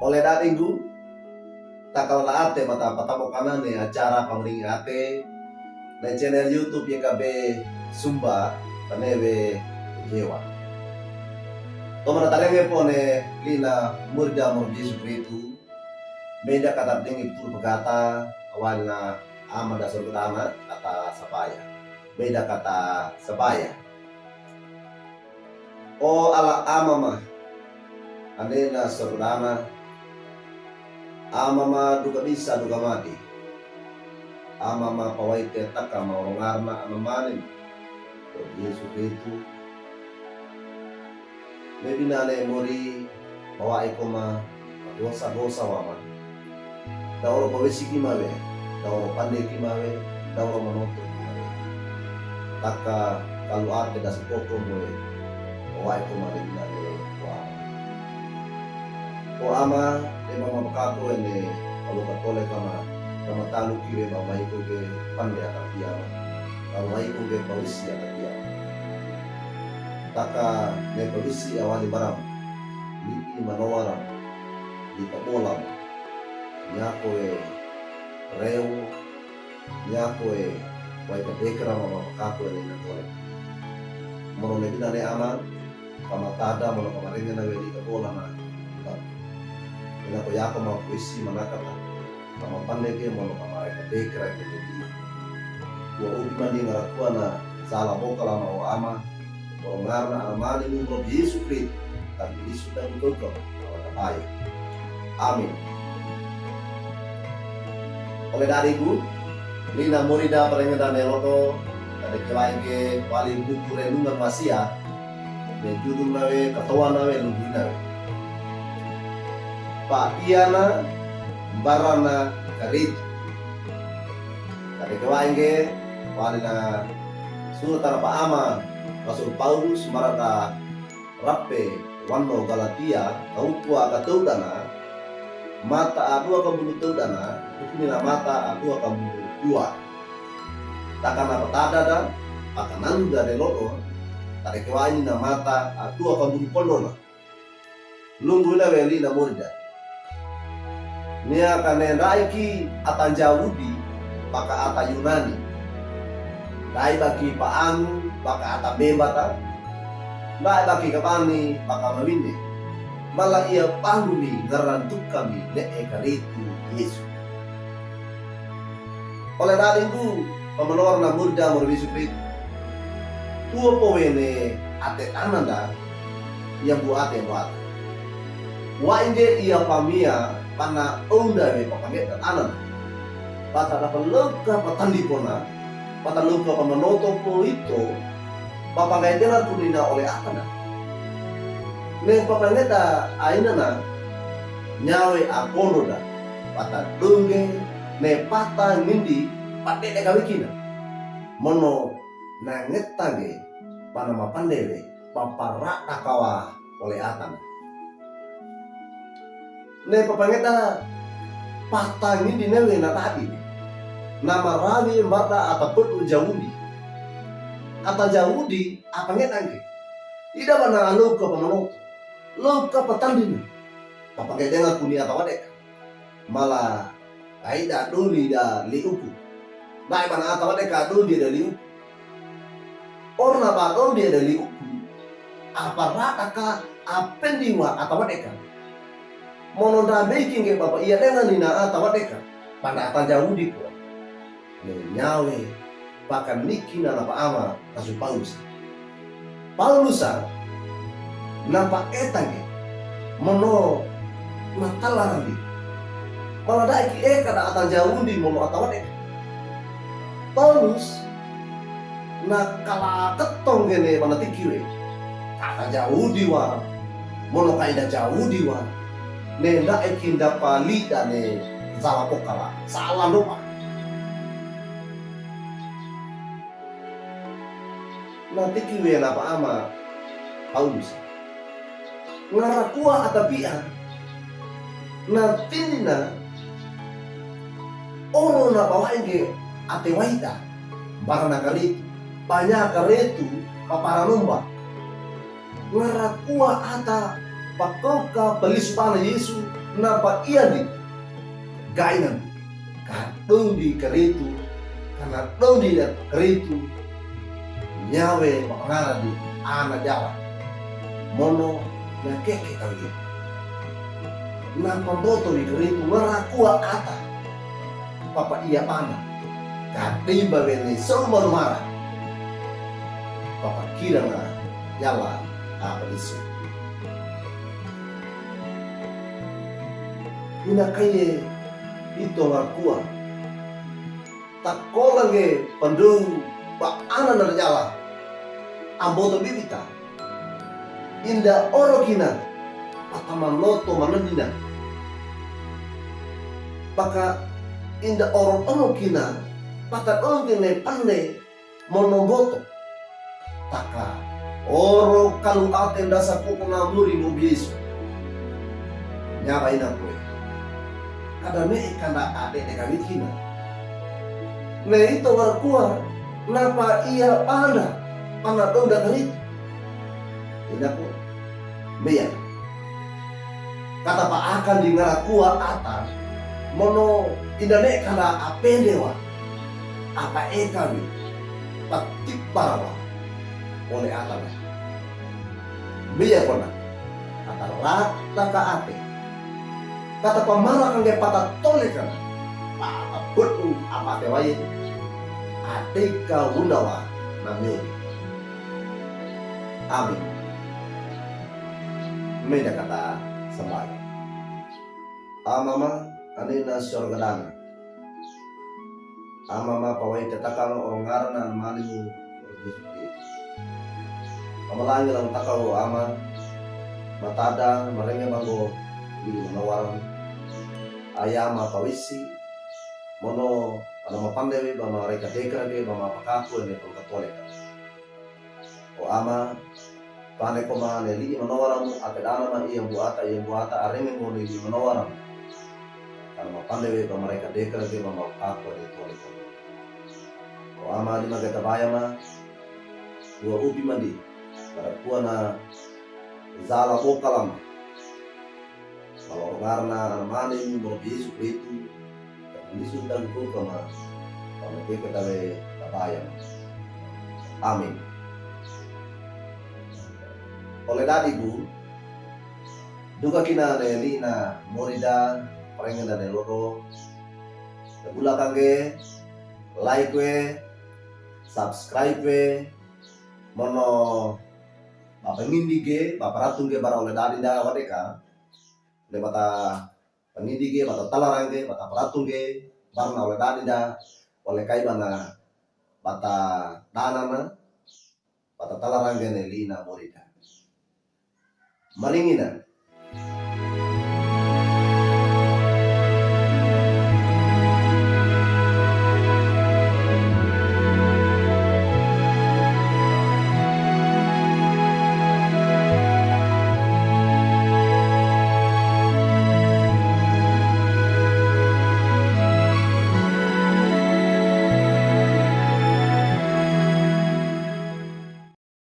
Oleh datingku, takal ate mata patamo kanan ni acara pangling ate na channel YouTube YKB Sumba tanebe jewa. Tomara talenge po ne lina murda mo Yesu Kristo. Beda kata tinggi betul berkata awal na amada sordana kata sapaya. Beda kata sapaya. O ala amama anena sordana amama duka bisa duka mati. Amama pawaite taka maurongarna amamanin. Yesu Kristo. Mebinane mori bawa ikoma dosa-dosa wama. Dauro pawisi kimawe, dauro pandai kimawe, dauro manoto kimawe. Taka kalau arte das poko moe, bawa ikoma mebinane wama. O ama, mama bakato ene kalau katole kama talu kire bawa ikoge pandai atapiyama. Bawa ikoge pawisi atapiyama. Taka ne pawisi awali baram, lipi manowaram, di kabolam, nyako reu, nyako wai kadekra mama pakato ne nakore. Mono ne bina ne ama, kama tada mono kama renga na di kabolam na. Ina ko yako ma pawisi manakata, kama pandeke mono kama kadekra ke di. Wa ubi mandi ngarakua na sala bokala ma o ama. Mengarna amani nunggu Yesu Kristo tapi Yesu dan betul awal ayat. Amin. Oleh dariku, lina murida perengedan eloto dari kelainge wali buku renungan masia dan judul nawe ketua nawe lugu nawe. Pak Iana barana karit dari kelainge wali na sultan Pak Ama Rasul Paulus marada rappe wano Galatia kaupua kataudana mata adua kabulu taudana hukumina mata adua kabulu dua takana patada da akananu da delodo tare kewani na mata adua kabulu pondona lungu ila weli na murida nia kanendaiki atan Yahudi maka ata Yunani dai baki paangu baka ata bebata dai baki kapani baka mawini mala ia pangumi garantuk kami le ekaritu Yesu oleh dalingu pemenor na murda morbisu prit tuo powene ate ananda yang buat wa inge ia pamia pana onda me papanget ananda bata dapat lega patandi pona pata luka pamanoto po ito papangaidelan punina oleh apa na ne papangeta aina na nyawe akono da pata dungge ne pata ngindi pate de kawikina mono na ngetage panama pandele papara takawa oleh atan ne papangeta pata ngindi newe na tadi nama rawi mata ataupun Yahudi kata Yahudi apa ngetangke tidak mana luka pemanoto luka petandina apa dengan punya atau dek malah aida duli da liuku baik mana atau dek duli da liuku orna ba duli da liuku apa rata ka apendiwa atau dek mono da baking ke bapak iya dengan nina atau dek pada atan Yahudi ko nyawe bahkan niki na napa ama Rasul Paulus napa etange mono matalarandi malah daiki kada atan Yahudi mono atawade Paulus na kala ketong gene mana tikire kata Yahudi wa mono kaida Yahudi wa ne daiki dapali dane salah pokala salah lupa nanti kiwe apa ama Paulus ngarakua atapia nanti na oro na bawaenge ate waita barana kali banyak karetu paparanumba ngarakua ata pakoka palisupana Yesu napa ia di gainan kadong di keritu karena dong di keritu nyawe mapangara di anak jawa mono na keke kali napa boto di keritu merakua ata papa ia pana katiba bene semua marah papa kira na jalan apa isu ina kaye itu ngarkua tak kolage pandung ba ana na jalan amboto bibita inda orokina pataman loto manandina baka inda orokina patat ongkine pande monoboto taka oro kalu aten dasa kuku namuri mobisu nyaba ina kue kada me kanda ade de kawikina ne itu warkua napa ia pana donda kali ina ko meya kata pa akan di ngarakua ata mono indane kanda apendewa apa ekawi patik parawa oleh atana meya kona kata rata ka ate kata pamara kang patah tole kana apa betul apa tewaye atika wundawa namyo amin meja kata sembah amama anina sorgadana amama pawai tetakang ongarna malimu pamalangi lang takau ama matada marenge mango di manawaran ayama pawisi mono ana mapandewe bama reka dekrage bama pakaku ne pangkatoleka o ama pane koma ne li manawaran akadana ma iya buata areme mo ni manawaran ana mapandewe bama reka dekrage bama pakaku ne toleka o ama lima gata bayama dua ubi mandi para kuana zala pokalam kalau karena maning mau Yesus itu Yesus dan ku kama kalau kita tahu tabayang amin oleh tadi bu duga kina nelina morida parengan dan loro gula kangge like we subscribe we mono bapak ngindige bapak ratung ge bara oleh tadi dah wadeka le bata pengindige bata talarange bata peratung ge barna oleh tadi dah oleh kai bana bata danana bata talarange ne lina morida maringina